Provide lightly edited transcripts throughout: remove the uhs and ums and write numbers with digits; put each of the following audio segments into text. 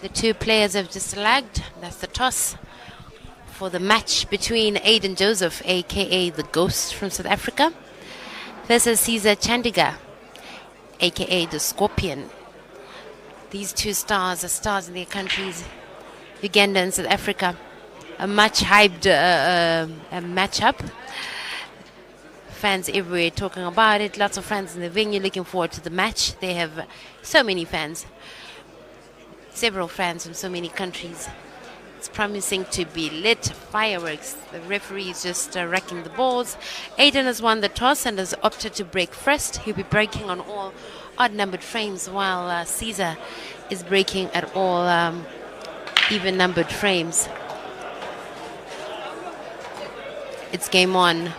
The two players have just lagged. That's the toss for the match between Aiden Joseph, aka the Ghost from South Africa, versus 𝐀𝐝𝐞𝐧 Chandiga, aka the Scorpion. These two stars are stars in their countries, Uganda and South Africa. A much hyped matchup. Fans everywhere talking about it. Lots of fans in the venue looking forward to the match. They have so many fans. Several fans from so many countries. It's promising to be lit. Fireworks. The referee is just racking the balls. Aiden has won the toss and has opted to break first. He'll be breaking on all odd-numbered frames, while 𝐀𝐝𝐶 is breaking at all even-numbered frames. It's game on.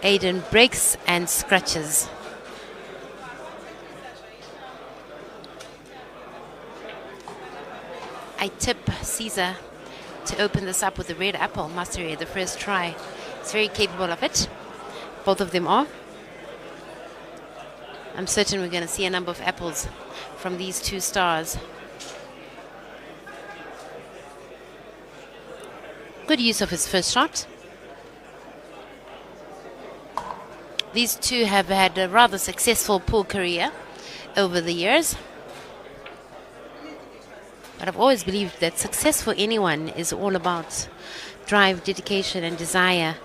Aiden breaks and scratches. I tip 𝐀𝐝𝐶 to open this up with the red apple mastery at the first try. He's very capable of it. Both of them are. I'm certain we're going to see a number of apples from these two stars. Good use of his first shot. These two have had a rather successful pool career over the years. But I've always believed that success for anyone is all about drive, dedication, and desire,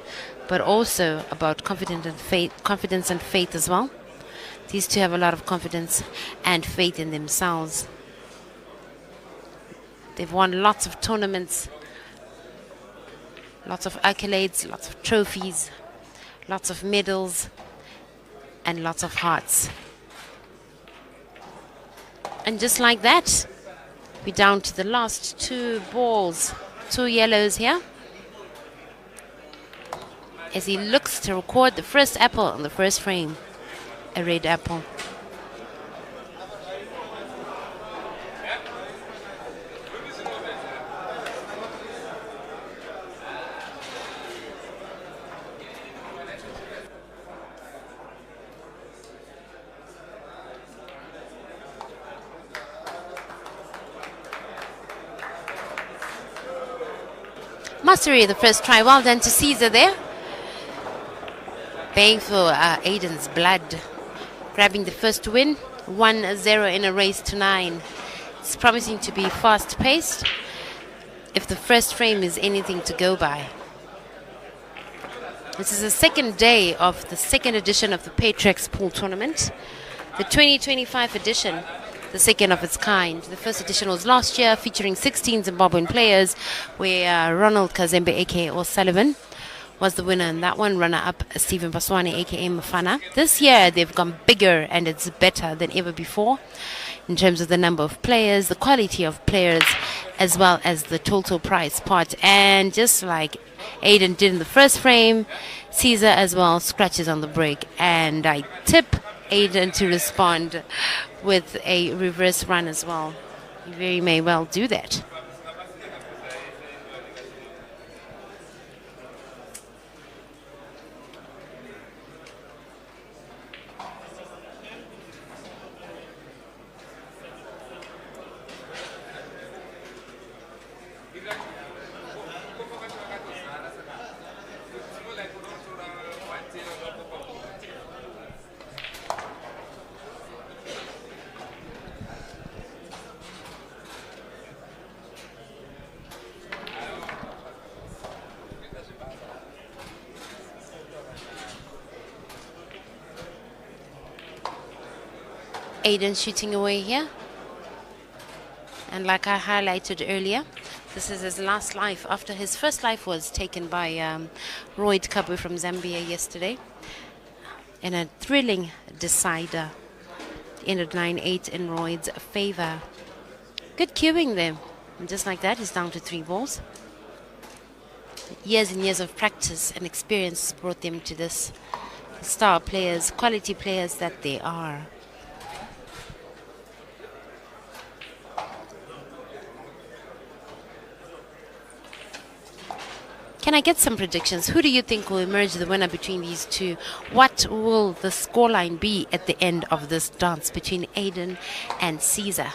but also about confidence and faith as well. These two have a lot of confidence and faith in themselves. They've won lots of tournaments, lots of accolades, lots of trophies, lots of medals, and lots of hearts. And just like that, we're down to the last two balls, two yellows here, as he looks to record the first apple on the first frame, a red apple. Mastery the first try. Well done to 𝐀𝐝𝐶 there. Paying for Aiden's blood. Grabbing the first win. 1-0 in a race to 9. It's promising to be fast-paced if the first frame is anything to go by. This is the second day of the second edition of the Paytrex Pool Tournament. The 2025 edition, the second of its kind. The first edition was last year, featuring 16 Zimbabwean players, where Ronald Kazembe, aka O'Sullivan, was the winner in that one. Runner-up Stephen Baswane, aka Mafana. This year they've gone bigger and it's better than ever before in terms of the number of players, the quality of players, as well as the total prize pot. And just like Aiden did in the first frame, 𝐀𝐝𝐶 as well scratches on the break. And I tip Aiden to respond with a reverse run as well. You very may well do that. Aiden shooting away here. And like I highlighted earlier, this is his last life after his first life was taken by 𝐀𝐝𝐞𝐧 from Zambia yesterday in a thrilling decider. Ended 9-8 in 𝐁𝐝𝐻's favor. Good cueing there. And just like that, he's down to 3 balls. Years and years of practice and experience brought them to this. Star players, quality players that they are. Can I get some predictions? Who do you think will emerge the winner between these two? What will the scoreline be at the end of this dance between Aiden and 𝐀𝐝𝐶?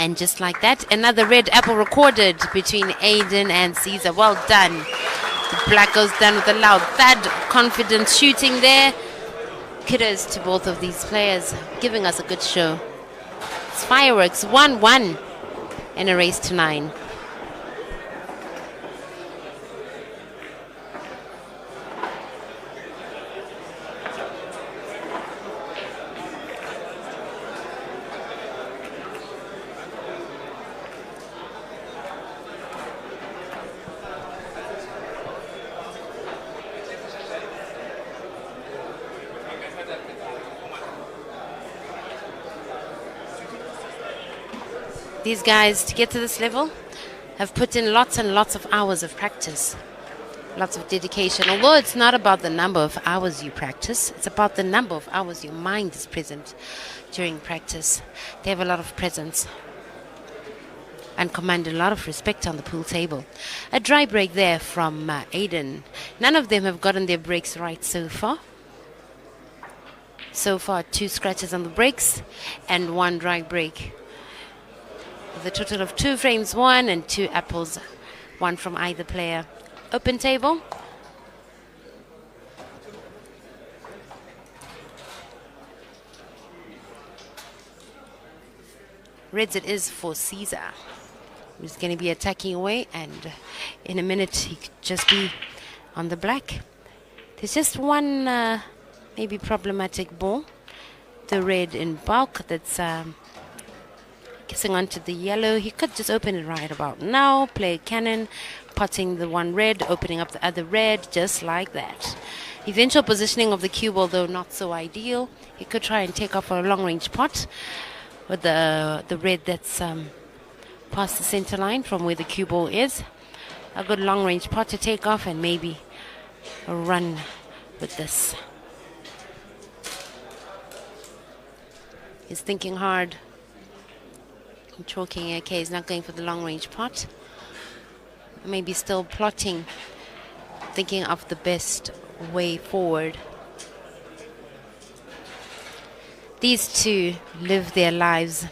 And just like that, another red apple recorded between Aiden and Caesar. Well done. The black goes down with a loud thud. Confident shooting there. Kudos to both of these players, giving us a good show. It's fireworks, 1-1 in a race to 9. These guys, to get to this level, have put in lots and lots of hours of practice, lots of dedication. Although it's not about the number of hours you practice, it's about the number of hours your mind is present during practice. They have a lot of presence and command a lot of respect on the pool table. A dry break there from Aiden. None of them have gotten their breaks right so far. So far, 2 scratches on the breaks and 1 dry break. With a total of 2 frames won and 2 apples, 1 from either player. Open table. Reds it is for Caesar, who's going to be attacking away, and in a minute he could just be on the black. There's just one maybe problematic ball, the red in bulk, that's kissing onto the yellow. He could just open it right about now, play cannon, potting the one red, opening up the other red, just like that. Eventual positioning of the cue ball, though, not so ideal. He could try and take off a long-range pot with the red that's past the center line from where the cue ball is. A good long-range pot to take off and maybe a run with this. He's thinking hard. Chalking 𝐀𝐝𝐞𝐧 is not going for the long-range pot. Maybe still plotting, thinking of the best way forward. These two live their lives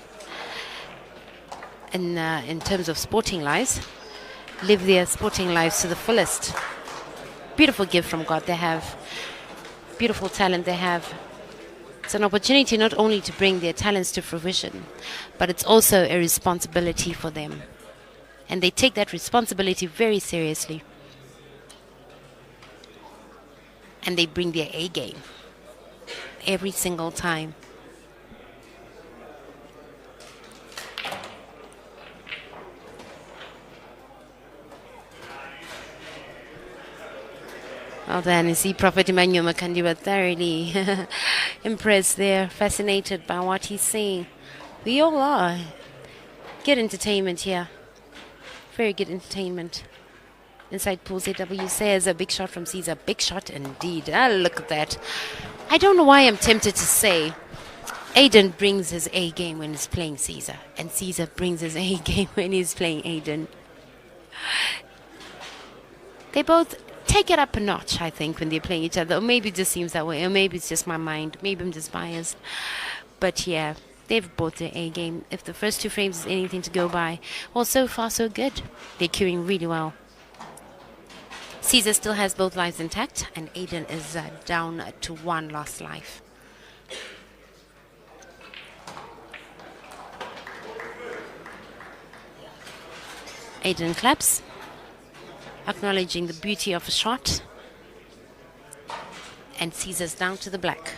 in terms of sporting lives, live their sporting lives to the fullest. Beautiful gift from God they have, beautiful talent they have. It's an opportunity not only to bring their talents to fruition, but it's also a responsibility for them. And they take that responsibility very seriously. And they bring their A game every single time. Well done. You see Prophet Emmanuel Makandi was thoroughly impressed there, fascinated by what he's saying. We all are. Good entertainment here. Very good entertainment. Inside Pool ZW says a big shot from Caesar. Big shot indeed. Ah, look at that. I don't know why I'm tempted to say Aiden brings his A game when he's playing Caesar, and Caesar brings his A game when he's playing Aiden. They both take it up a notch, I think, when they're playing each other. Or maybe it just seems that way. Or maybe it's just my mind. Maybe I'm just biased. But yeah, they've brought their A game. If the first 2 frames is anything to go by, well, so far so good. They're queuing really well. Caesar still has both lives intact, and Aiden is down to 1 lost life. Aiden claps, acknowledging the beauty of a shot, and Caesar's down to the black.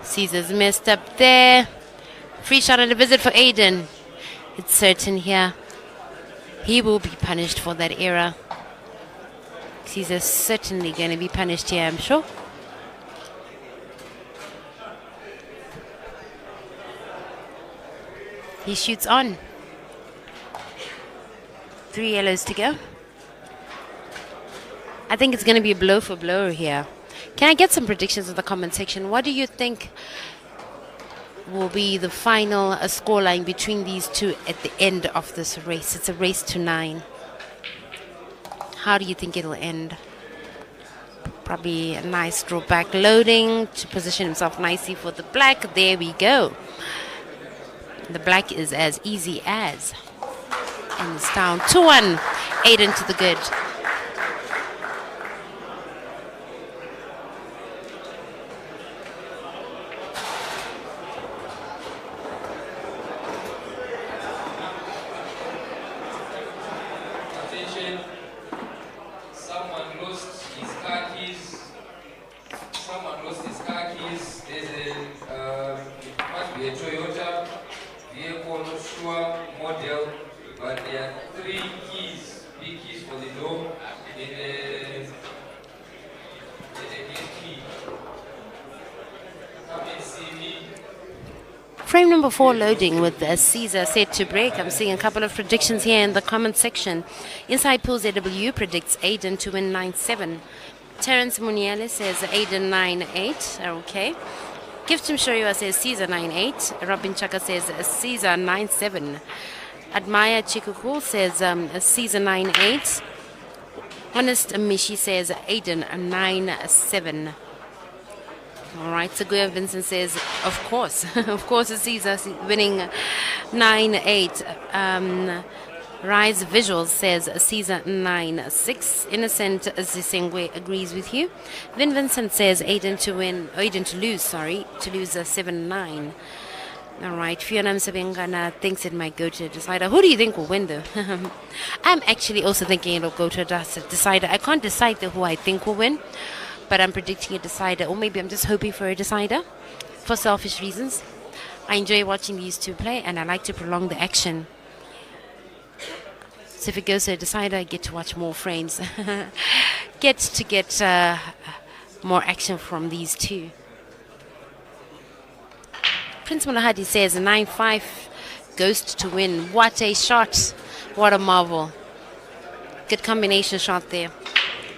Caesar's messed up there. Free shot and a visit for Aiden. It's certain here he will be punished for that error. Caesar's certainly going to be punished here, I'm sure. He shoots on. 3 yellows to go. I think it's going to be a blow for blow here. Can I get some predictions in the comment section? What do you think will be the final scoreline between these two at the end of this race. It's a race to 9. How do you think it'll end? Probably a nice draw back loading to position himself nicely for the black. There we go. The black is as easy as. And it's down 2-1. Aiden to the good. Frame number 4 loading with Caesar set to break. I'm seeing a couple of predictions here in the comment section. Inside Pool ZW predicts Aiden to win 9-7. Terence Muniele says Aiden 9-8. Okay. Giftim Shorywa says Caesar 9-8. Robin Chaka says Caesar 9-7. Admire Chikuku says Caesar 9-8. Honest Mishi says Aiden 9-7. All right, Seguya Vincent says, of course, it's Caesar winning 9-8. Rise Visuals says Caesar 9-6. Innocent Zisengwe agrees with you. Vin Vincent says Aiden to lose 7-9. All right, Fiona Msabengana thinks it might go to a decider. Who do you think will win though? I'm actually also thinking it'll go to a decider. I can't decide who I think will win, but I'm predicting a decider, or maybe I'm just hoping for a decider for selfish reasons. I enjoy watching these two play, and I like to prolong the action. So if it goes to a decider, I get to watch more frames. get more action from these two. Prince Mulahadi says 9-5 Ghost to win. What a shot. What a marvel. Good combination shot there.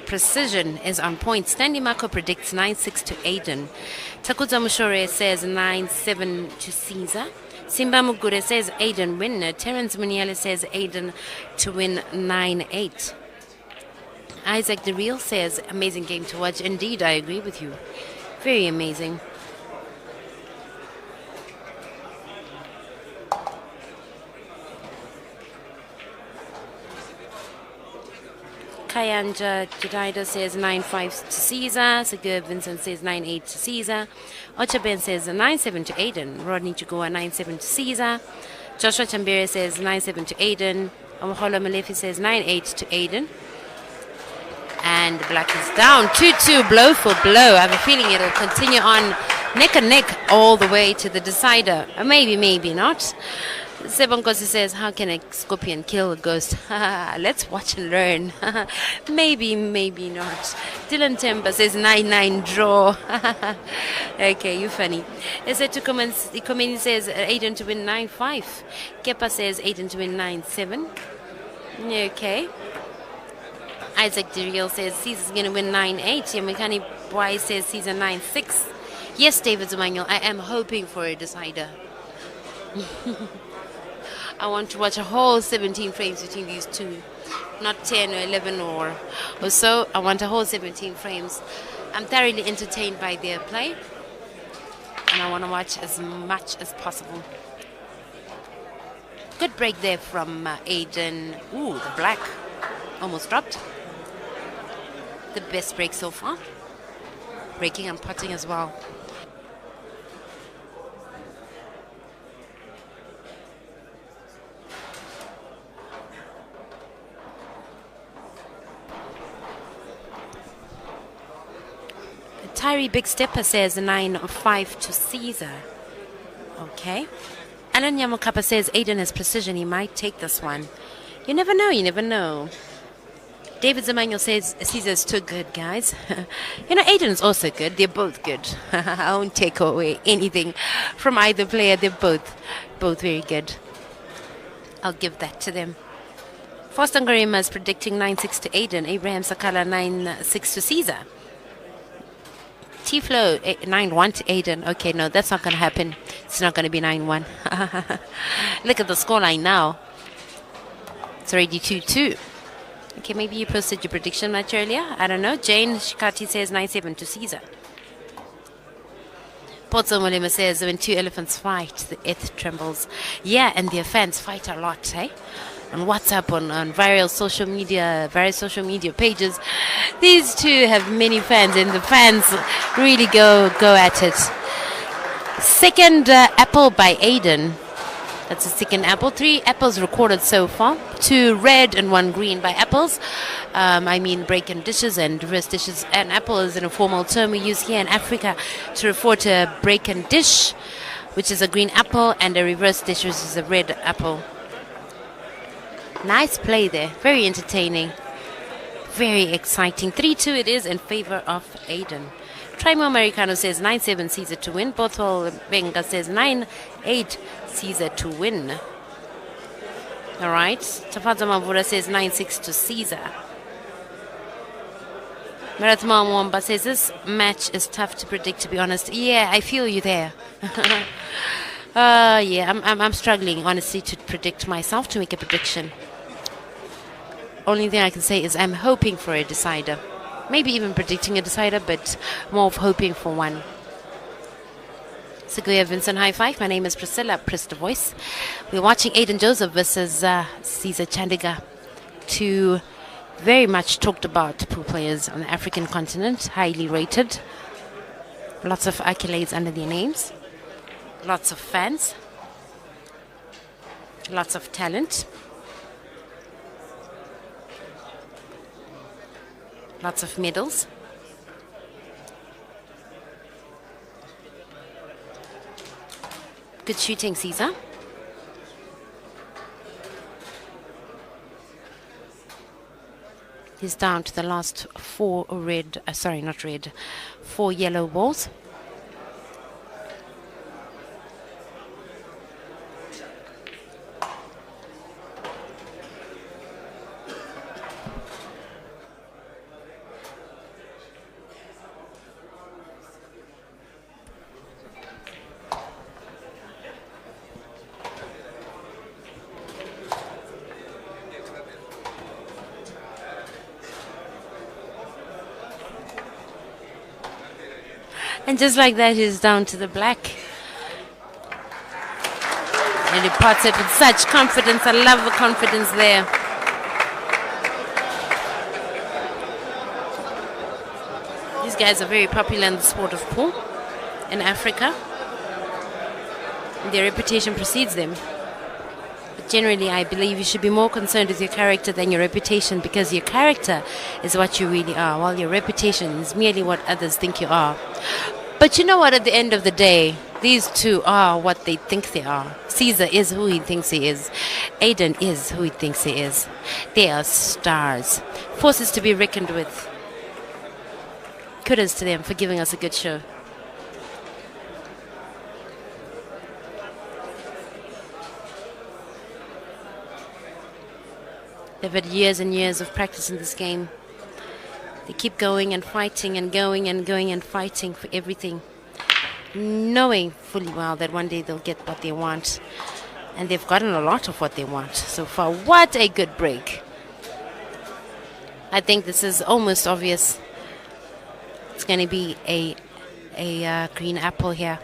Precision is on point. Stanley Mako predicts 9-6 to Aiden. Takuza Mushore says 9-7 to Caesar. Simba Mugure says Aiden winner. Terence Muniele says Aiden to win 9-8. Isaac the Real says amazing game to watch. Indeed, I agree with you. Very amazing. Kayanja Jedidah says 9-5 to Caesar. Seguya Vincent says 9-8 to Caesar. Ocha Ben says 9-7 to Aiden. Rodney Chugua 9-7 to Caesar. Joshua Chambere says 9-7 to Aiden. Omohola Malefi says 9-8 to Aiden. And the black is down 2-2, blow for blow. I have a feeling it'll continue on neck and neck all the way to the decider. Maybe, maybe not. Sebonkosi says, how can a scorpion kill a ghost? Let's watch and learn. Maybe, maybe not. Dylan Temba says 9-9 draw. Okay, you funny. Ikomeni says Aiden to win 9-5. Kepa says Aiden to win 9-7. Okay. Isaac Diriel says Caesar's going to win 9-8. Yamikani Boy says Caesar 9-6. Yes, David Zumaniel, I am hoping for a decider. I want to watch a whole 17 frames between these two, not 10 or 11 or so. I want a whole 17 frames. I'm thoroughly entertained by their play, and I want to watch as much as possible. Good break there from Aiden. Ooh, the black almost dropped. The best break so far. Breaking and putting as well. Tyree Big Stepper says 9-5 to Caesar. Okay. Alan Yamukapa says Aiden has precision. He might take this one. You never know. You never know. David Zemanuel says Caesar's too good, guys. Aiden's also good. They're both good. I won't take away anything from either player. They're both very good. I'll give that to them. Foster Ngarima is predicting 9-6 to Aiden. Abraham Sakala 9-6 to Caesar. T-Flow 9-1 to Aiden. Okay, no, that's not going to happen. It's not going to be 9-1. Look at the scoreline now. It's already 2-2. Okay, maybe you posted your prediction much earlier. I don't know. Jane Shikati says 9-7 to Caesar. Potso Molema says when two elephants fight, the earth trembles. Yeah, and their fans fight a lot, hey? On WhatsApp, on various social media pages. These two have many fans, and the fans really go at it. Second apple by Aiden. That's the second apple. 3 apples recorded so far. 2 red and 1 green by apples. I mean break-in dishes and reverse dishes. An apple is an informal term we use here in Africa to refer to a break-in dish, which is a green apple, and a reverse dish, which is a red apple. Nice play there. Very entertaining. Very exciting. 3-2 it is in favor of Aiden. Trimo Americano says 9-7 Caesar to win. Bothwell Benga says 9-8 Caesar to win. All right. Tafazo Mavura says 9-6 to Caesar. Maratma Mwamba says this match is tough to predict, to be honest. Yeah, I feel you there. Yeah, I'm struggling, honestly, to predict myself, to make a prediction. Only thing I can say is I'm hoping for a decider. Maybe even predicting a decider, but more of hoping for one. Seguya Vincent, high five. My name is Priscilla, press the voice. We're watching Aiden Joseph versus 𝐀𝐝𝐞𝐧 Chandiga. 2 very much talked about pool players on the African continent, highly rated. Lots of accolades under their names. Lots of fans. Lots of talent. Lots of medals. Good shooting, Caesar. He's down to the last 4 red, 4 yellow balls. And just like that, he's down to the black. And he pots it with such confidence. I love the confidence there. These guys are very popular in the sport of pool in Africa. Their reputation precedes them. But generally, I believe you should be more concerned with your character than your reputation, because your character is what you really are, while your reputation is merely what others think you are. But you know what? At the end of the day, these two are what they think they are. Caesar is who he thinks he is. Aiden is who he thinks he is. They are stars. Forces to be reckoned with. Kudos to them for giving us a good show. They've had years and years of practice in this game. They keep going and fighting and going and going and fighting for everything, knowing fully well that one day they'll get what they want. And they've gotten a lot of what they want so far. What a good break. I think this is almost obvious. It's going to be a green apple here.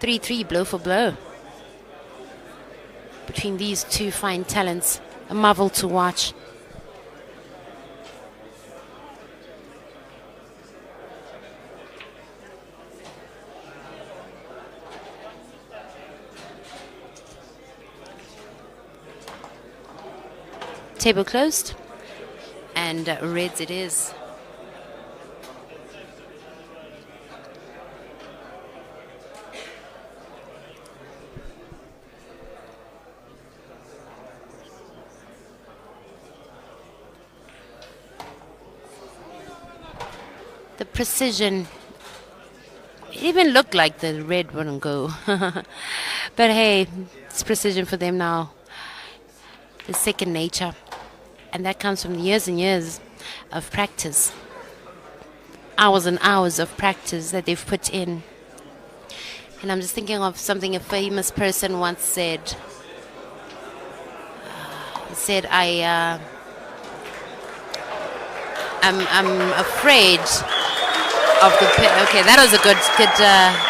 Three, blow for blow. Between these two fine talents, a marvel to watch. Table closed, and reds it is. The precision, it even looked like the red wouldn't go. But hey, it's precision for them now. is second nature. And that comes from years and years of practice. Hours and hours of practice that they've put in. And I'm just thinking of something a famous person once said. He said, I'm afraid of the... Okay, that was a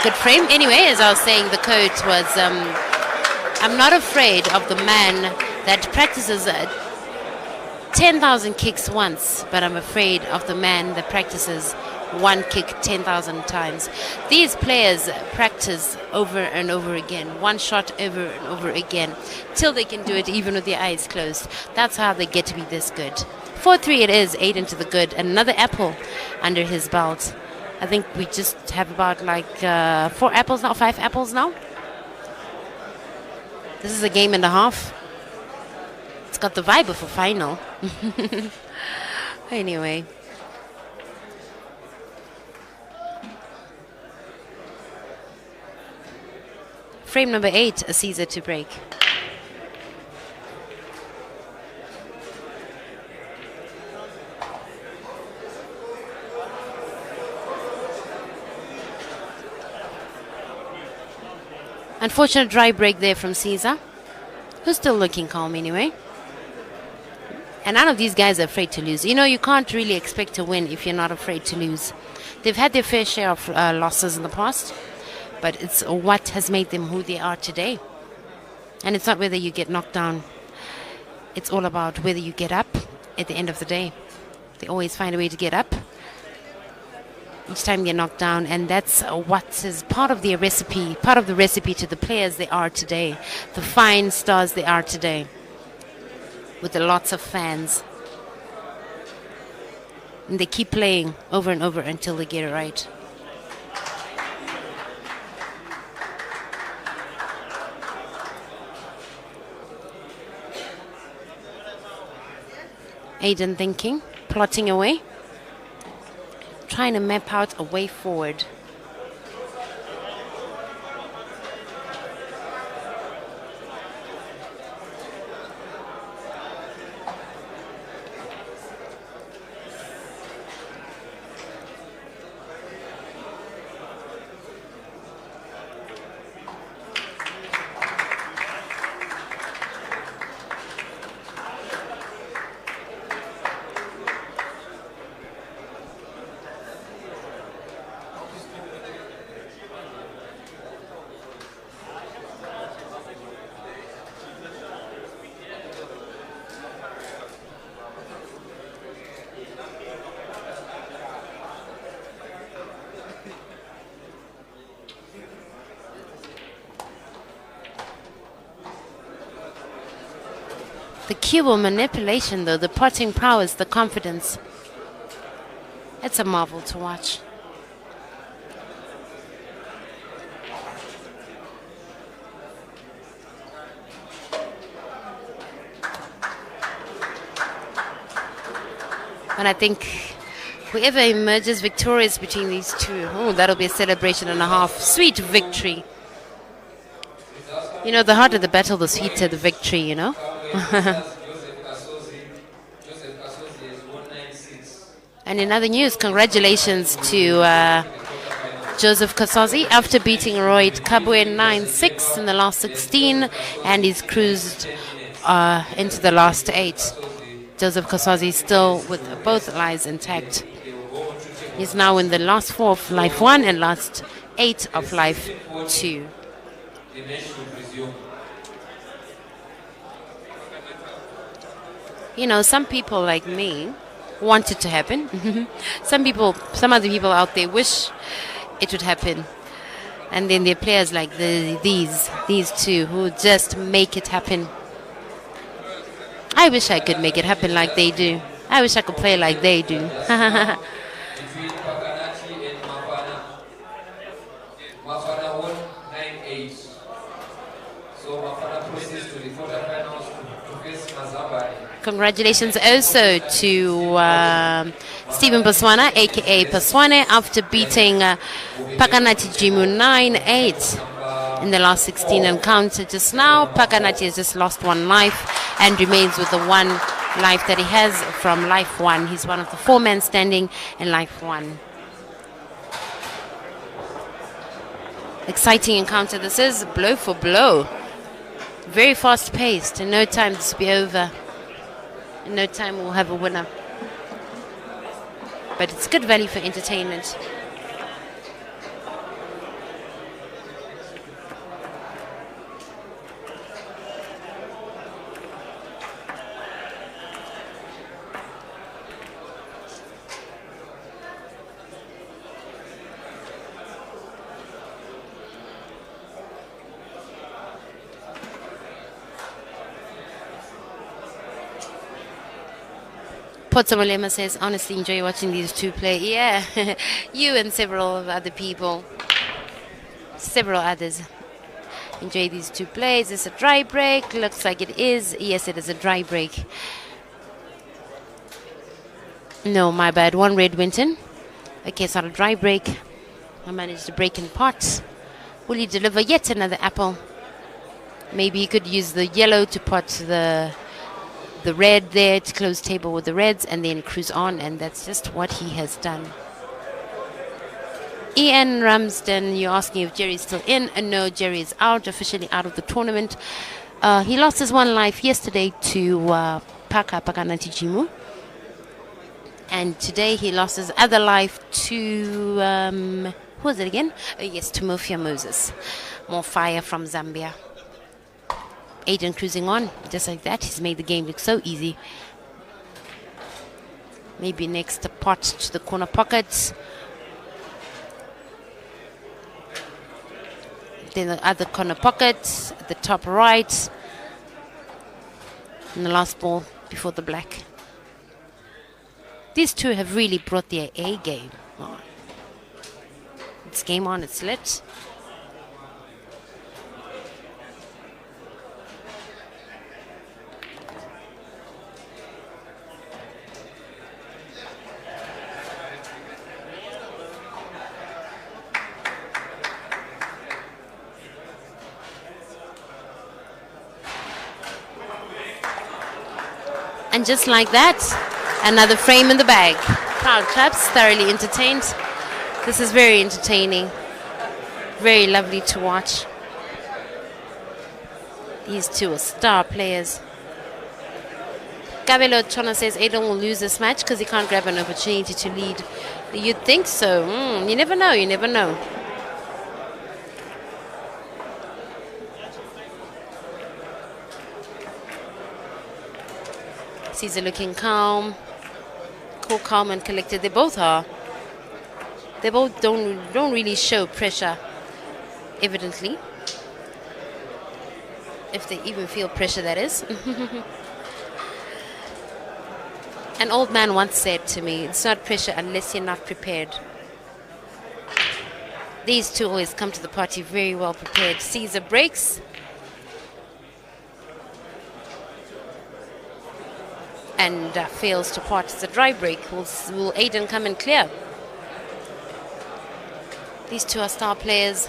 good frame. Anyway, as I was saying, the quote was, I'm not afraid of the man that practices 10,000 kicks once, but I'm afraid of the man that practices one kick 10,000 times. These players practice over and over again, one shot over and over again, till they can do it even with their eyes closed. That's how they get to be this good. 4-3 it is, 8 into the good, and another apple under his belt. I think we just have about like 4 apples now, 5 apples now. This is a game and a half. It's got the vibe of a final. Anyway. Frame number 8, a Caesar to break. Unfortunate dry break there from Caesar, who's still looking calm anyway. And none of these guys are afraid to lose. You know, you can't really expect to win if you're not afraid to lose. They've had their fair share of losses in the past, but it's what has made them who they are today. And it's not whether you get knocked down. It's all about whether you get up at the end of the day. They always find a way to get up each time they're knocked down, and that's what is part of their recipe, part of the recipe to the players they are today, the fine stars they are today, with lots of fans. And they keep playing over and over until they get it right. Aiden thinking, plotting away, trying to map out a way forward. The cue manipulation, though, the potting prowess, the confidence. It's a marvel to watch. And I think whoever emerges victorious between these two, oh, that'll be a celebration and a half. Sweet victory. You know, the harder the battle, the sweeter the victory, you know. And in other news, congratulations to 𝐀𝐝𝐞𝐧 after beating Roy Kabwe 9-6 in the last 16, and he's cruised into the last 8. 𝐀𝐝𝐞𝐧 still with both lives intact. He's now in the last 4 of life 1 and last 8 of life 2. You know, some people like me want it to happen. Some other people out there wish it would happen. And then there are players like these two who just make it happen. I wish I could make it happen like they do. I wish I could play like they do. Congratulations also to Stephen Botswana, aka Paswane, after beating Pakanathi Jimu 9-8. in the last 16 encounter just now. Pakanati has just lost 1 life and remains with the 1 life that he has from life 1. He's one of the 4 men standing in life 1. Exciting encounter this is, blow for blow. Very fast paced. In no time this will be over. In no time we'll have a winner. But it's good value for entertainment. Potsamolema says, honestly enjoy watching these 2 play. Yeah, you and several other people, several others enjoy these 2 plays. It's a dry break. Looks like it is. Yes, it is a dry break. No, my bad. 1 red went in. Okay, it's not a dry break. I managed to break in pot. Will you deliver yet another apple? Maybe you could use the yellow to pot the red there to close table with the reds and then cruise on, and that's just what he has done. Ian Ramsden, you're asking if Jerry's still in. No, Jerry is out, officially out of the tournament. He lost his 1 life yesterday to Pakanati Jimu, and today he lost his other life to who was it again? Yes, to Mofia Moses. More fire from Zambia. Aiden cruising on, just like that. He's made the game look so easy. Maybe next pot to the corner pockets. Then the other corner pocket, at the top right. And the last ball before the black. These 2 have really brought their A game on. It's game on, it's lit. And just like that, another frame in the bag. Crowd claps, thoroughly entertained. This is very entertaining. Very lovely to watch. These 2 are star players. Gabelo Chona says Aiden will lose this match because he can't grab an opportunity to lead. You'd think so. You never know, you never know. Caesar looking calm, cool, calm and collected. They both are. They both don't really show pressure, evidently. If they even feel pressure, that is. An old man once said to me, it's not pressure unless you're not prepared. These 2 always come to the party very well prepared. Caesar breaks. And fails to pot. It's a dry break. Will Aiden come and clear? These 2 are star players.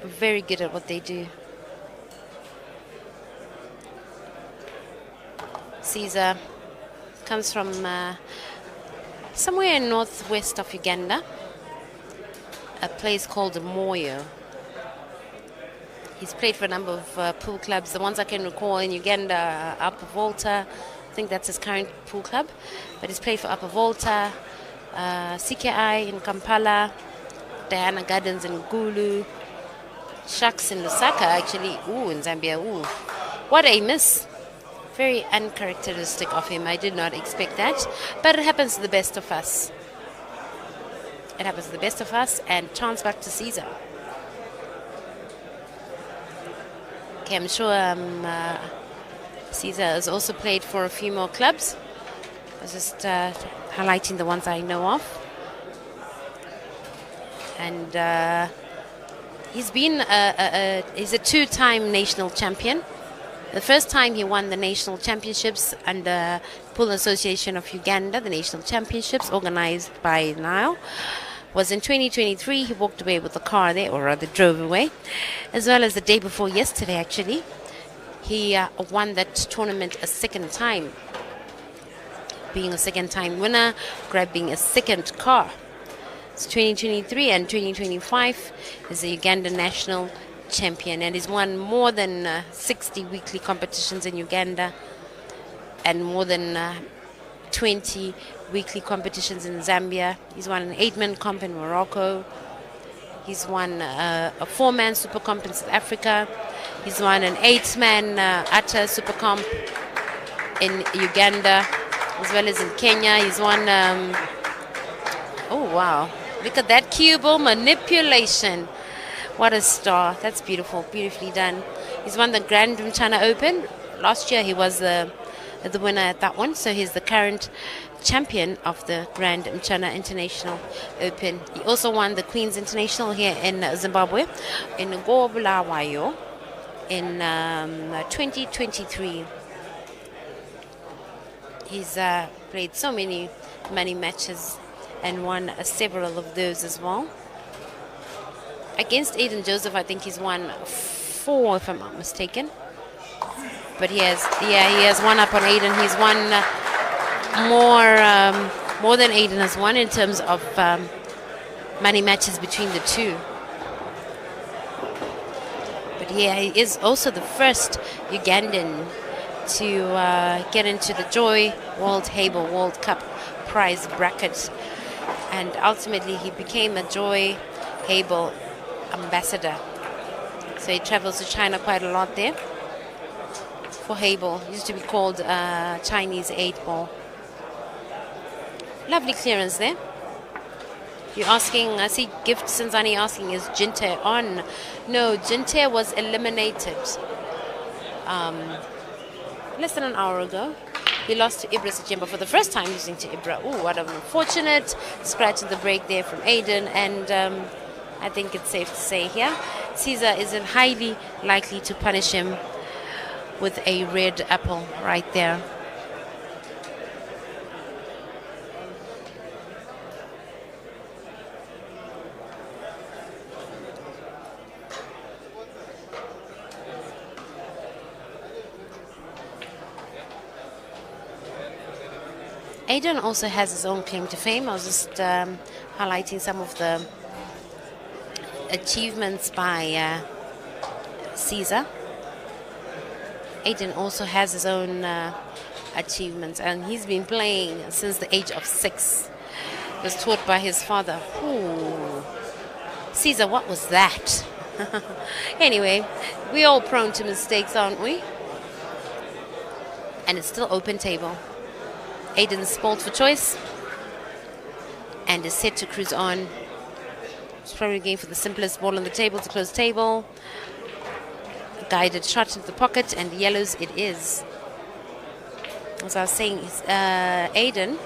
Very good at what they do. Caesar comes from somewhere in northwest of Uganda, a place called Moyo. He's played for a number of pool clubs. The ones I can recall in Uganda are Upper Volta. I think that's his current pool club. But he's played for Upper Volta, CKI in Kampala, Diana Gardens in Gulu, Sharks in Lusaka, actually. Ooh, in Zambia. Ooh. What a miss. Very uncharacteristic of him. I did not expect that. But it happens to the best of us. It happens to the best of us. And chance back to Caesar. Okay, I'm sure Caesar has also played for a few more clubs. I was just highlighting the ones I know of. And he's been he's a 2-time national champion. The first time he won the national championships under Pool Association of Uganda, the national championships organized by Nile. was in 2023. He walked away with the car there, or rather drove away, as well as the day before yesterday, actually. He won that tournament a second time, being a second-time winner, grabbing a second car. It's 2023 and 2025 is the Ugandan national champion, and he's won more than 60 weekly competitions in Uganda and more than 20 weekly competitions in Zambia. He's won an 8-man comp in Morocco. He's won a 4-man super comp in South Africa. He's won an 8-man Atta super comp in Uganda, as well as in Kenya. He's won, oh wow, look at that cue ball manipulation. What a star. That's beautiful, beautifully done. He's won the Grand Mchana Open. Last year he was the winner at that one, so he's the current champion of the Grand Mchana International Open. He also won the Queen's International here in Zimbabwe, in Bulawayo, in 2023. He's played so many money matches and won several of those as well. Against Aiden Joseph, I think he's won 4, if I'm not mistaken. But he has one up on Aiden. He's won more than Aiden has won in terms of money matches between the two. But yeah, he is also the first Ugandan to get into the Joy World Hable World Cup prize bracket, and ultimately he became a Joy Hable ambassador. So he travels to China quite a lot there for Hable. It used to be called Chinese 8-ball. Lovely clearance there. You're asking, I see Gift Sinzani asking, is Jinte on? No, Jinte was eliminated less than an hour ago. He lost to Ibra Sechemba for the first time, losing to Ibra. Oh, what an unfortunate scratch in the break there from Aiden. And I think it's safe to say here, Caesar is highly likely to punish him with a red apple right there. Aiden also has his own claim to fame. I was just highlighting some of the achievements by Caesar. Aiden also has his own achievements, and he's been playing since the age of 6. He was taught by his father. Ooh. Caesar, what was that? Anyway, we're all prone to mistakes, aren't we? And it's still open table. Aiden's spoiled for choice and is set to cruise on. He's probably going for the simplest ball on the table to close table. Guided shot into the pocket, and yellows it is. As I was saying, Aiden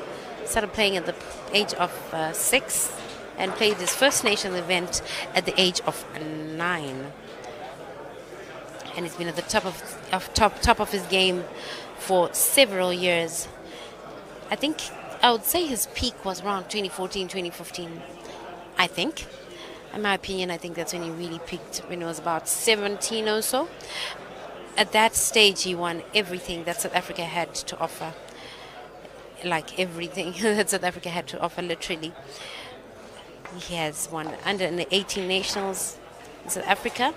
started playing at the age of 6 and played his first national event at the age of 9. And he's been at the top of his game for several years. I think I would say his peak was around 2014, 2015. I think. In my opinion, I think that's when he really peaked, when he was about 17 or so. At that stage, he won everything that South Africa had to offer. Like everything that South Africa had to offer, literally. He has won under 18 nationals in South Africa,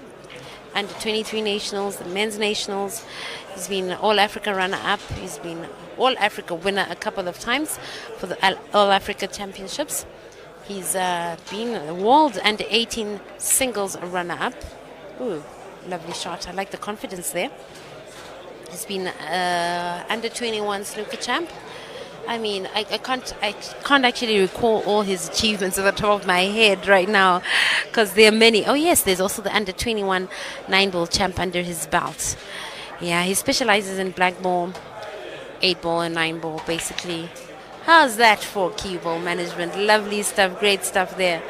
under 23 nationals, the men's nationals. He's been All-Africa runner-up. He's been All-Africa winner a couple of times for the All-Africa Championships. He's been a world under 18 singles runner-up. Ooh, lovely shot. I like the confidence there. He's been under 21 snooker champ. I mean, I can't actually recall all his achievements at the top of my head right now, because there are many. Oh yes, there's also the under 21 9-ball champ under his belt. Yeah, he specializes in black ball, 8-ball, and 9-ball basically. How's that for cue ball management? Lovely stuff, great stuff there.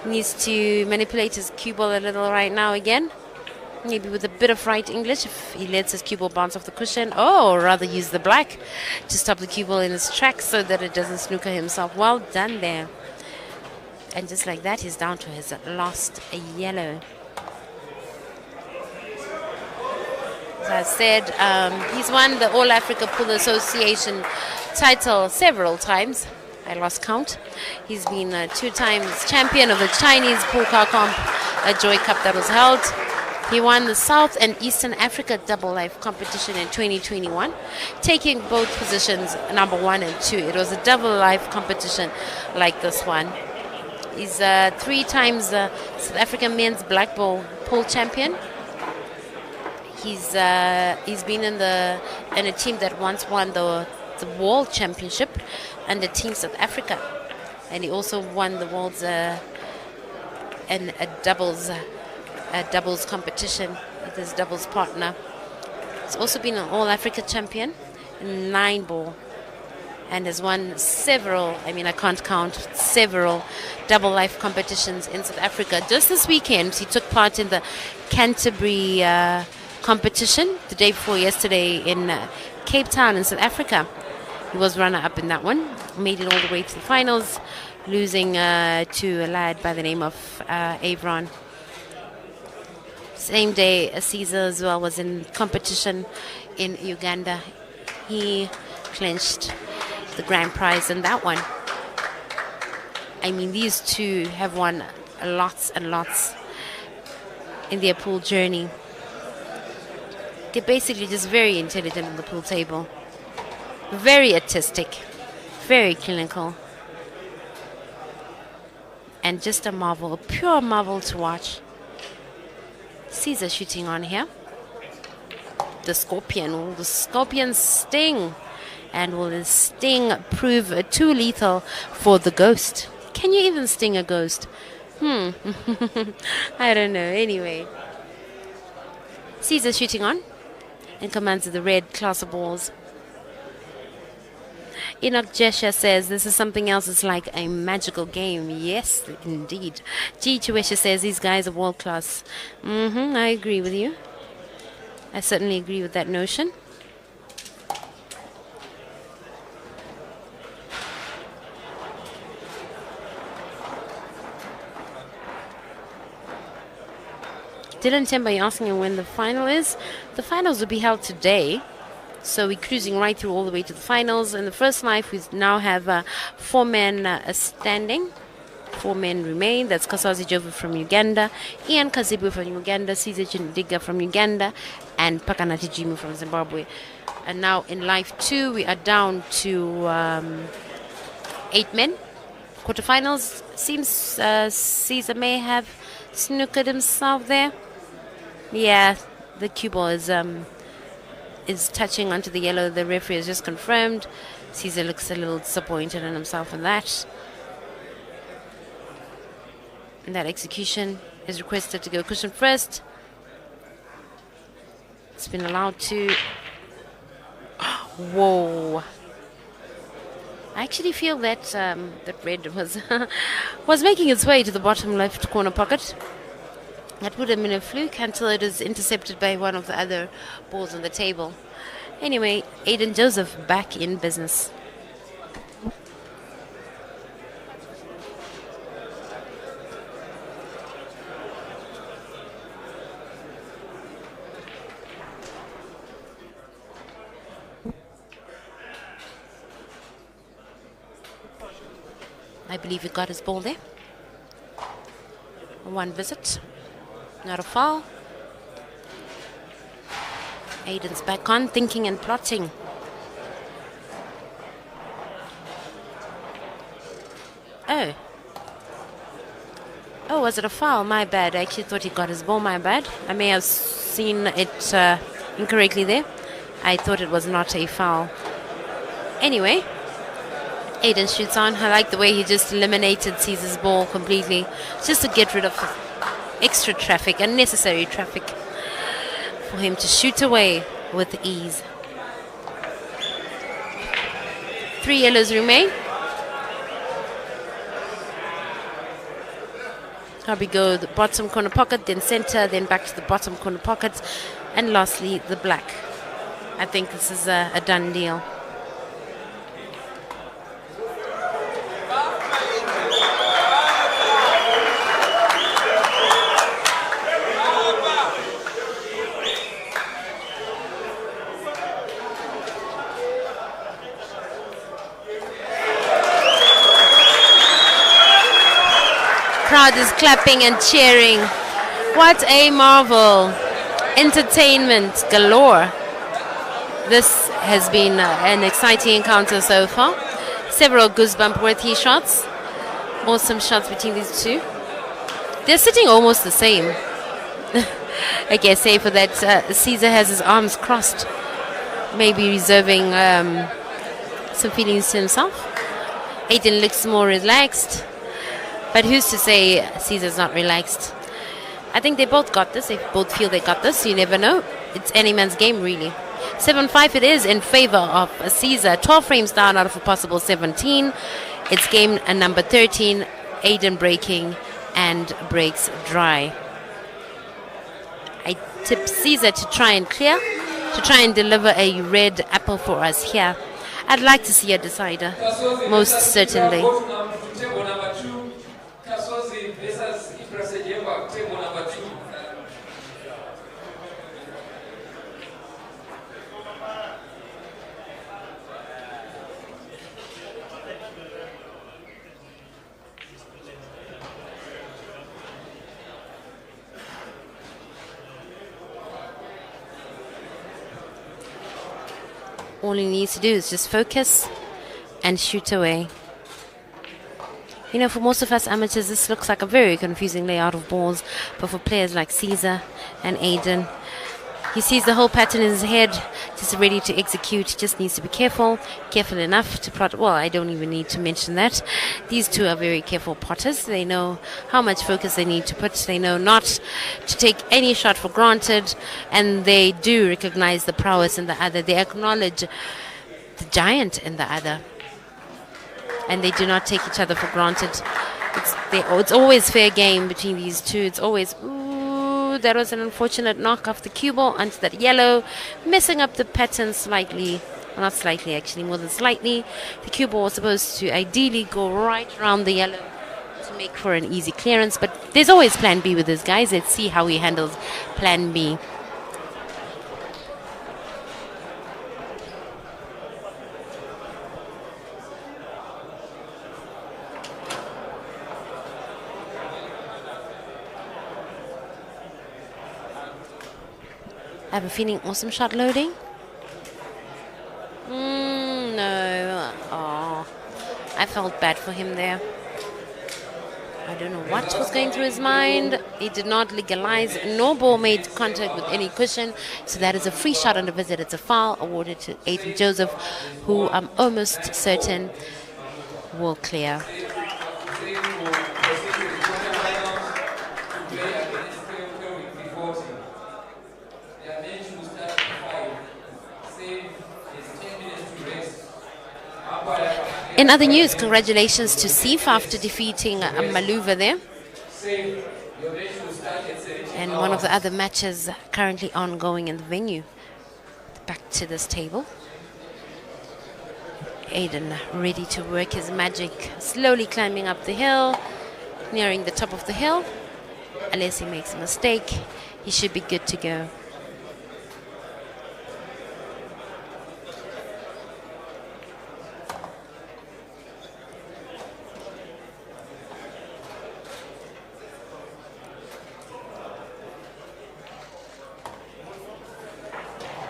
Needs to manipulate his cue ball a little right now again. Maybe with a bit of right English, if he lets his cue ball bounce off the cushion. Oh, or rather use the black to stop the cue ball in his track so that it doesn't snooker himself. Well done there. And just like that, he's down to his last yellow. As I said, he's won the All Africa Pool Association title several times. I lost count. He's been 2 times champion of the Chinese pool car comp, a Joy Cup that was held. He won the South and Eastern Africa Double Life competition in 2021, taking both positions number 1 and 2. It was a double life competition like this one. He's 3 times South African men's black ball pool champion. He's been in a team that once won the World Championship under Team South Africa, and he also won the world's in a doubles competition with his doubles partner. He's also been an All Africa champion in 9 ball, and has won several, I mean I can't count, several double life competitions in South Africa. Just this weekend he took part in the Canterbury competition the day before yesterday in Cape Town in South Africa. He was runner-up in that one, made it all the way to the finals, losing to a lad by the name of Avron. Same day, Caesar as well was in competition in Uganda. He clinched the grand prize in that one. I mean, these two have won lots and lots in their pool journey. They're basically just very intelligent on the pool table. Very artistic, very clinical, and just a marvel, a pure marvel to watch. Caesar shooting on here. The scorpion, will the scorpion sting? And will the sting prove too lethal for the ghost? Can you even sting a ghost? I don't know. Anyway, Caesar shooting on and commands the red class of balls. Enoch Jesha says this is something else. It's like a magical game. Yes, indeed. G. Chuesha says these guys are world class. I agree with you. I certainly agree with that notion. Dylan Temba, you're asking when the final is. The finals will be held today. So we're cruising right through all the way to the finals. In the first knife, we now have 4 men standing. 4 men remain. That's Kasazi Jova from Uganda, Ian Kazibu from Uganda, Caesar Chindiga from Uganda, and Pakanati Jimu from Zimbabwe. And now in life 2, we are down to 8 men. Quarterfinals. Seems Caesar may have snookered himself there. Yeah, the cue ball is touching onto the yellow. The referee has just confirmed. Caesar looks a little disappointed in himself in that. And that execution is requested to go cushion first. It's been allowed to. Whoa! I actually feel that that red was making its way to the bottom left corner pocket. That would have been a fluke until it is intercepted by one of the other balls on the table. Anyway, Aiden Joseph back in business. I believe he got his ball there. 1 visit. Not a foul. Aiden's back on, thinking and plotting. Oh. Oh, was it a foul? My bad. I actually thought he got his ball. My bad. I may have seen it incorrectly there. I thought it was not a foul. Anyway, Aiden shoots on. I like the way he just eliminated Caesar's ball completely. Just to get rid of extra traffic, unnecessary traffic, for him to shoot away with ease. 3 yellows remain. Here we go, the bottom corner pocket, then center, then back to the bottom corner pocket, and lastly the black. I think this is a done deal. crowd is clapping and cheering. What a marvel. Entertainment galore. This has been an exciting encounter so far. Several goosebump-worthy shots. Awesome shots between these two. They're sitting almost the same. I guess, say for that, 𝐶𝐳 has his arms crossed, maybe reserving some feelings to himself. Aiden looks more relaxed, but who's to say 𝐶𝐳's not relaxed? I think they both got this. They both feel they got this. You never know. It's any man's game, really. 7-5 it is in favor of 𝐶𝐳. 12 frames down out of a possible 17. It's game number 13. Aiden breaking and breaks dry. I tip 𝐶𝐳 to try and clear, to try and deliver a red apple for us here. I'd like to see a decider, most certainly. All he needs to do is just focus and shoot away. You know, for most of us amateurs, this looks like a very confusing layout of balls. But for players like 𝐶𝐳 and Aiden, he sees the whole pattern in his head, just ready to execute. He just needs to be careful enough to plot. Well, I don't even need to mention that. These two are very careful potters. They know how much focus they need to put. They know not to take any shot for granted, and they do recognize the prowess in the other. They acknowledge the giant in the other, and they do not take each other for granted. It's always fair game between these two. It's always, ooh, that was an unfortunate knock off the cue ball onto that yellow, messing up the pattern slightly. Well, not slightly, actually, more than slightly. The cue ball was supposed to ideally go right around the yellow to make for an easy clearance, but there's always plan B with this, guys. Let's see how he handles plan B. I have a feeling awesome shot loading. No. Oh, I felt bad for him there. I don't know what was going through his mind. He did not legalize. No ball made contact with any cushion. So that is a free shot on the visit. It's a foul awarded to Aiden Joseph, who I'm almost certain will clear. In other news, congratulations to Sif after defeating Maluva there. And one of the other matches currently ongoing in the venue. Back to this table. Aiden ready to work his magic, slowly climbing up the hill, nearing the top of the hill. Unless he makes a mistake, he should be good to go.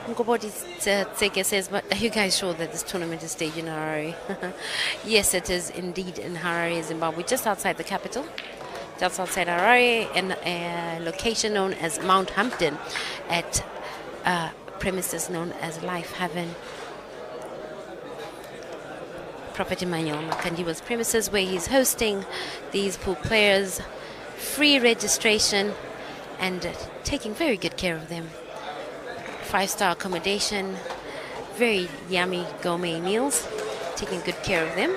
𝐀𝐝𝐞𝐧 says, but are you guys sure that this tournament is staged in Harare? Yes, it is indeed in Harare, Zimbabwe, just outside the capital, just outside Harare, in a location known as Mount Hampton, at premises known as Life Haven. Prophet Emmanuel Makandiwa's premises, where he's hosting these pool players, free registration, and taking very good care of them. 5-star accommodation, very yummy gourmet meals, taking good care of them.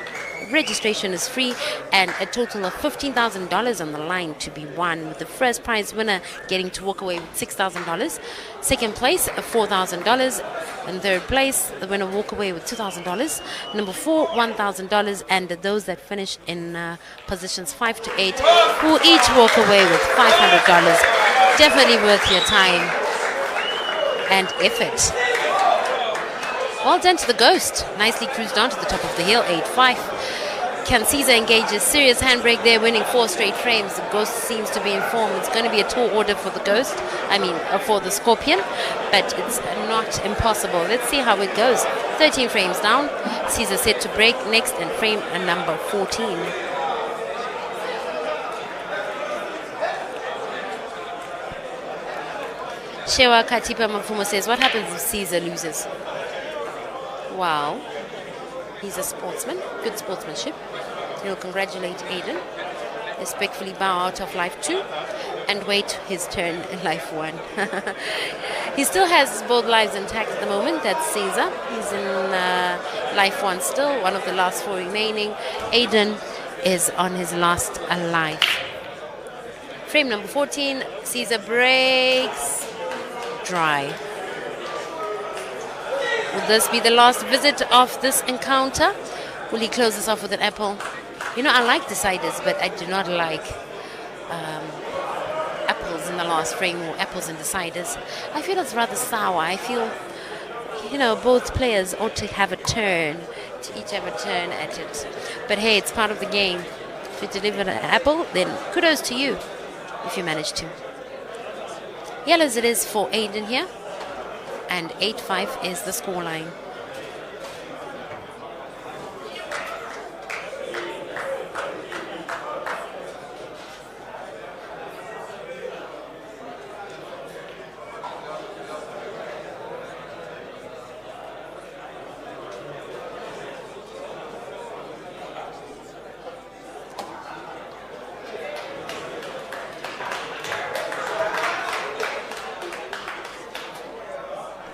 Registration is free, and a total of $15,000 on the line to be won, with the first prize winner getting to walk away with $6,000. Second place, $4,000. And third place, the winner walk away with $2,000. Number 4, $1,000. And those that finish in positions 5 to 8 will each walk away with $500. Definitely worth your time and effort. Well done to the Ghost. Nicely cruised down to the top of the hill, 8-5. Can 𝐀𝐝𝐞𝐧 engage a serious handbrake there, winning 4 straight frames? The Ghost seems to be in form. It's going to be a tall order for the Ghost, for the Scorpion, but it's not impossible. Let's see how it goes. 13 frames down. 𝐀𝐝𝐴 set to break next in frame number 14. Shewa Katipa Mafumo says, what happens if 𝐀𝐝𝐴 loses? Wow. He's a sportsman, good sportsmanship. He'll congratulate Aiden, respectfully bow out of life 2, and wait his turn in life 1. He still has both lives intact at the moment. That's 𝐀𝐝𝐴. He's in life 1 still, one of the last 4 remaining. Aiden is on his last life. Frame number 14, 𝐀𝐝𝐴 breaks dry. Will this be the last visit of this encounter? Will he close this off with an apple? You know, I like deciders, but I do not like apples in the last frame or apples in deciders. I feel it's rather sour. I feel, you know, both players ought to have a turn, to each have a turn at it. But hey, it's part of the game. If you deliver an apple, then kudos to you if you manage to. Yellows it is for Aiden here. And 8-5 is the scoreline.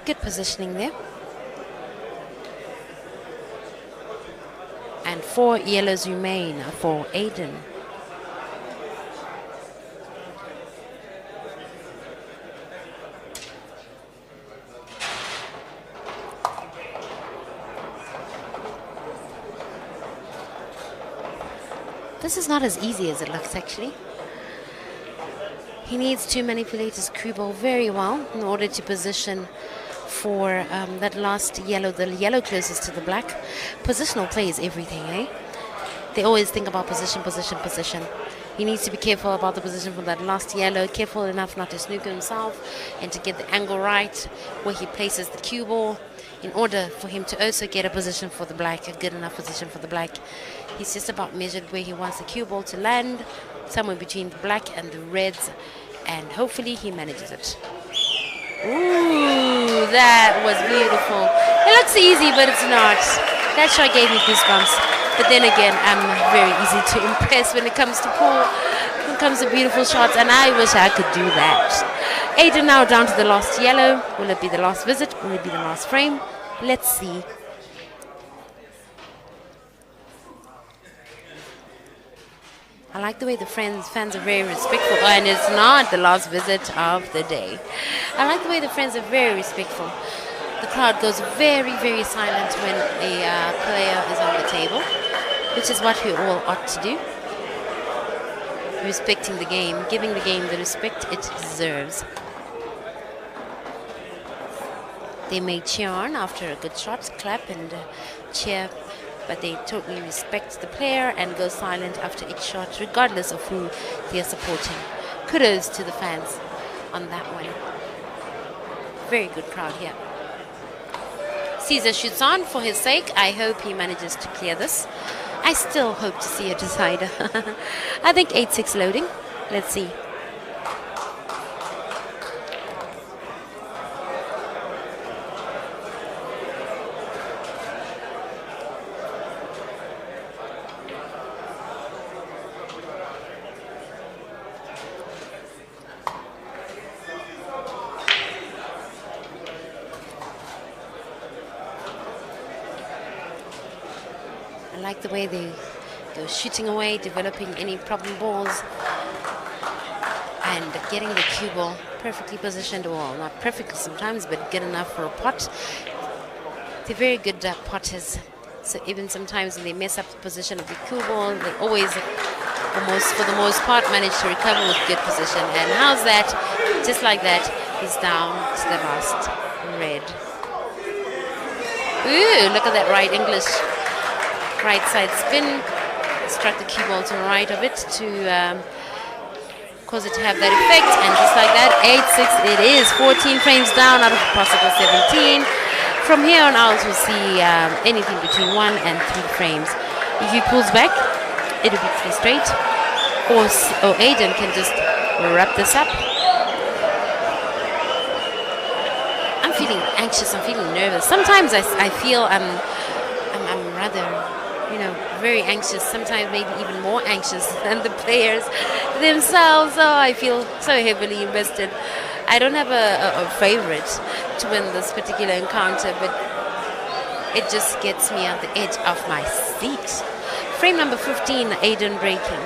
Good positioning there. And 4 yellows remain for Aiden. This is not as easy as it looks, actually. He needs to manipulate his cue ball very well in order to position for that last yellow, the yellow closest to the black. Positional play is everything, eh? They always think about position, position, position. He needs to be careful about the position for that last yellow, careful enough not to snooker himself and to get the angle right where he places the cue ball in order for him to also get a position for the black, a good enough position for the black. He's just about measured where he wants the cue ball to land, somewhere between the black and the reds, and hopefully he manages it. Ooh, that was beautiful. It looks easy, but it's not. That shot gave me goosebumps. But then again, I'm very easy to impress when it comes to pool, when it comes to beautiful shots, and I wish I could do that. Aiden now down to the last yellow. Will it be the last visit? Will it be the last frame? Let's see. I like the way the fans are very respectful, and it's not the last visit of the day. I like the way the fans are very respectful. The crowd goes very, very silent when a player is on the table, which is what we all ought to do. Respecting the game, giving the game the respect it deserves. They may cheer on after a good shot, clap and cheer, but they totally respect the player and go silent after each shot, regardless of who they are supporting. Kudos to the fans on that one. Very good crowd here. 𝐀𝐝𝐴 shoots on for his sake. I hope he manages to clear this. I still hope to see a decider. I think 8-6 loading. Let's see. I like the way they go shooting away, developing any problem balls, and getting the cue ball perfectly positioned. Well, not perfectly sometimes, but good enough for a pot. They're very good potters. So even sometimes when they mess up the position of the cue ball, they always, for the most part, manage to recover with good position. And how's that? Just like that, he's down to the last red. Ooh, look at that right English. Right side spin, struck the cue ball to the right of it to cause it to have that effect, and just like that, 8-6 it is. 14 frames down out of a possible 17. From here on out, we'll see anything between 1 and 3 frames. If he pulls back, it'll be 3 straight, or Aiden can just wrap this up. I'm feeling anxious, I'm feeling nervous. Sometimes I feel I'm rather, very anxious, sometimes maybe even more anxious than the players themselves. So I feel so heavily invested. I don't have a favorite to win this particular encounter, but it just gets me on the edge of my seat. Frame number 15, Aiden breaking.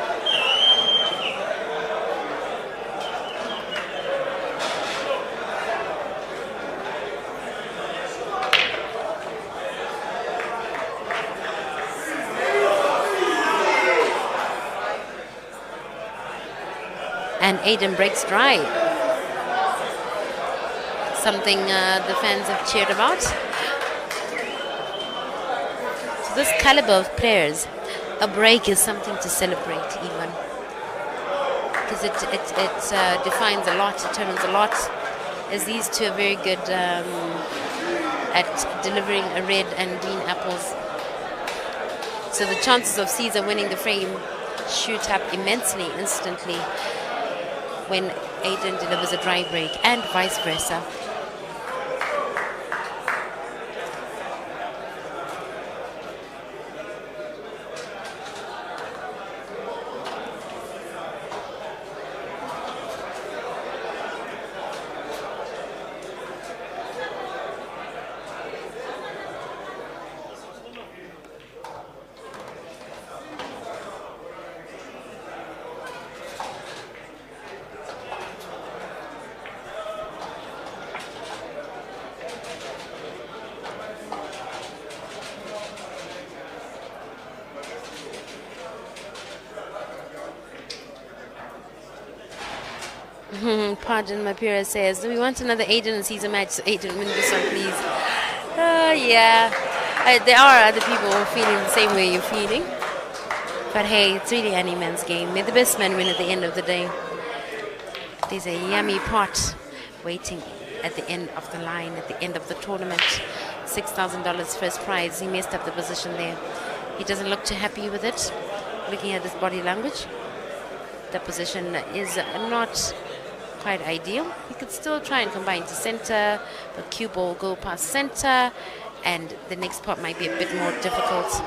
And Aiden breaks dry. Something the fans have cheered about. So this caliber of players, a break is something to celebrate even. Because it defines a lot, determines a lot. As these two are very good at delivering a red and green apples. So the chances of 𝐀𝐝𝐬𝐞𝐧 winning the frame shoot up immensely, instantly, when Aiden delivers a dry break, and vice versa. Pardon, my peer says, do we want another Aiden and 𝐀𝐝𝐬𝐞𝐧 match? So Aiden, win this one, please. Yeah. There are other people who are feeling the same way you're feeling. But hey, it's really any man's game. May the best man win at the end of the day. There's a yummy pot waiting at the end of the line, at the end of the tournament. $6,000 first prize. He messed up the position there. He doesn't look too happy with it. Looking at his body language, the position is not quite ideal. He could still try and combine to center, but cue ball will go past center, and the next pot might be a bit more difficult.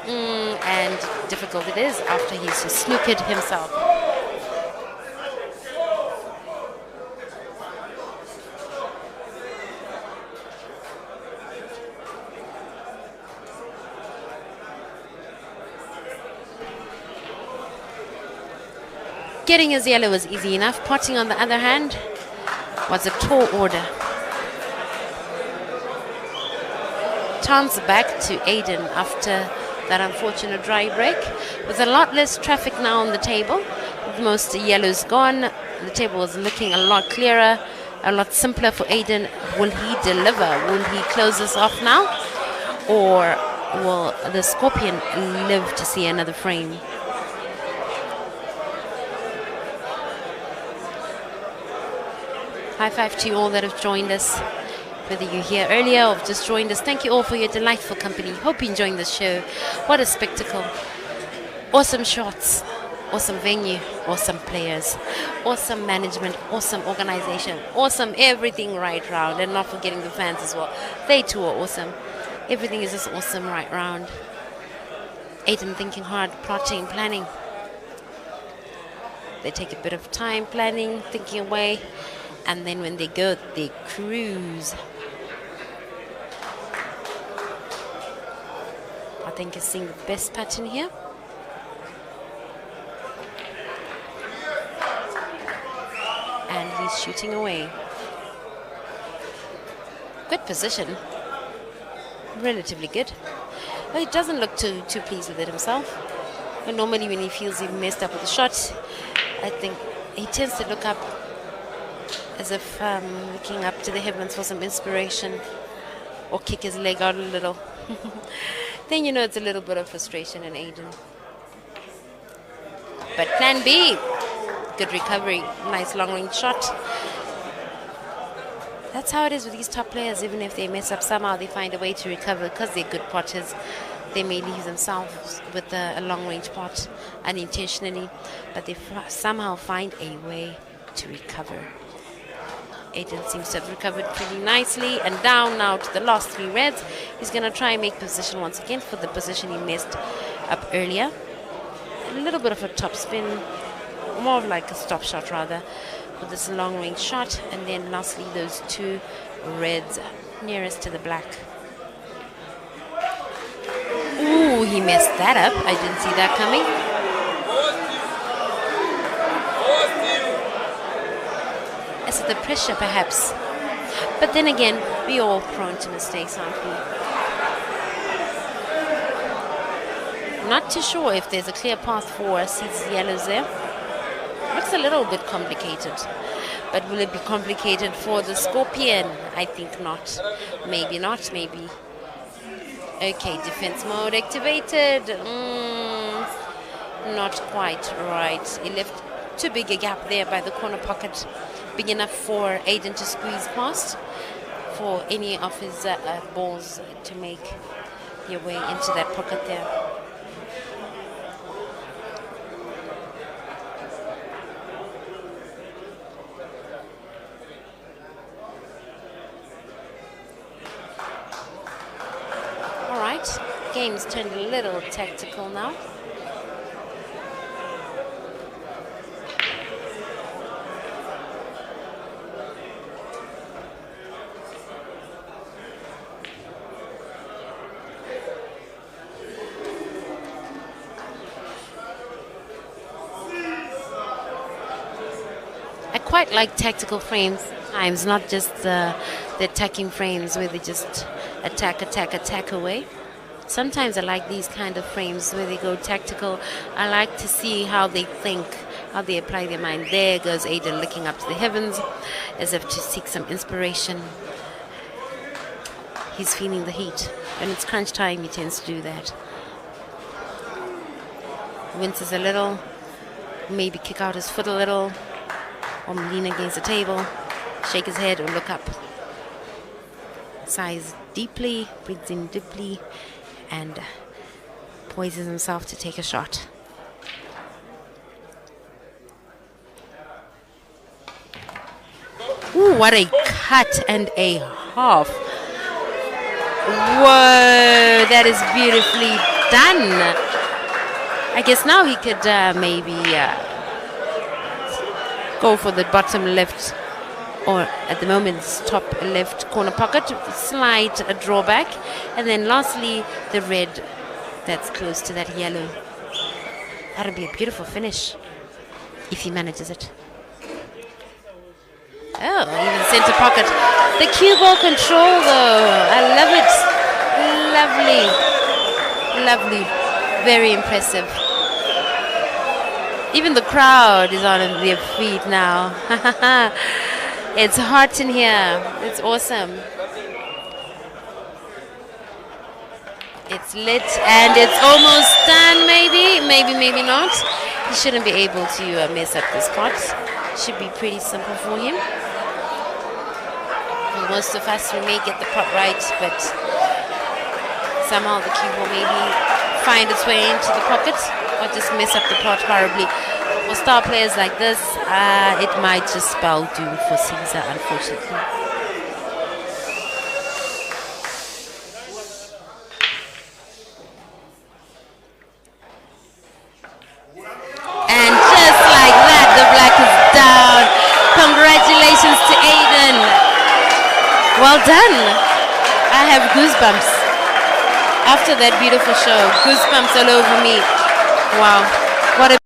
And difficult it is after he's snookered himself. Getting his yellow was easy enough. Potting, on the other hand, was a tall order. Chance back to Aiden after that unfortunate dry break. With a lot less traffic now on the table, with most yellows gone, the table is looking a lot clearer, a lot simpler for Aiden. Will he deliver? Will he close this off now? Or will the Scorpion live to see another frame? High five to you all that have joined us, whether you're here earlier or have just joined us. Thank you all for your delightful company. Hope you're enjoying this show. What a spectacle. Awesome shots, awesome venue, awesome players, awesome management, awesome organization, awesome everything right round, and not forgetting the fans as well. They too are awesome. Everything is just awesome right round. Aiden thinking hard, plotting, planning. They take a bit of time planning, thinking away. And then when they go, they cruise. I think he's seeing the best pattern here. And he's shooting away. Good position. Relatively good. But he doesn't look too pleased with it himself. But normally when he feels he messed up with the shot, I think he tends to look up as if looking up to the heavens for some inspiration, or kick his leg out a little. Then you know it's a little bit of frustration in Aiden. But plan B, good recovery, nice long range shot. That's how it is with these top players. Even if they mess up, somehow they find a way to recover because they're good potters. They may leave themselves with a long range pot unintentionally, but they somehow find a way to recover. Aiden seems to have recovered pretty nicely, and down now to the last 3 reds. He's going to try and make position once again for the position he messed up earlier. A little bit of a top spin, more of like a stop shot rather, with this long range shot, and then lastly those 2 reds nearest to the black. Ooh, he messed that up. I didn't see that coming. Is it the pressure perhaps? But then again, we all prone to mistakes, aren't we? Not too sure if there's a clear path for Caesar's yellows there. Looks a little bit complicated. But will it be complicated for the Scorpion? I think not. Maybe not, maybe. Okay, defense mode activated. Not quite right. He left too big a gap there by the corner pocket. Big enough for Aiden to squeeze past, for any of his balls to make their way into that pocket there. All right, game's turned a little tactical now. I quite like tactical frames times, not just the attacking frames where they just attack away. Sometimes I like these kind of frames where they go tactical. I like to see how they think, how they apply their mind. There goes Aiden looking up to the heavens as if to seek some inspiration. He's feeling the heat. When it's crunch time, he tends to do that. Winces a little, maybe kick out his foot a little, or lean against the table, shake his head or look up. Sighs deeply, breathes in deeply, and poises himself to take a shot. Ooh, what a cut and a half. Whoa, that is beautifully done. I guess now he could maybe go for the bottom left, or at the moment top left corner pocket, slight drawback, and then lastly the red that's close to that yellow. That'll be a beautiful finish if he manages it. Oh, even center pocket. The cue ball control though, I love it. Lovely, lovely, very impressive. Even the crowd is on their feet now. It's hot in here. It's awesome. It's lit and it's almost done, maybe. Maybe not. He shouldn't be able to mess up this pot. Should be pretty simple for him. For most of us, we may get the pot right, but somehow the cue will maybe find its way into the pocket or just mess up the pot horribly. For star players like this, it might just spell doom for Caesar, unfortunately. And just like that, the black is down. Congratulations to Aiden. Well done. I have goosebumps. After that beautiful show, goosebumps all over me. Wow. What a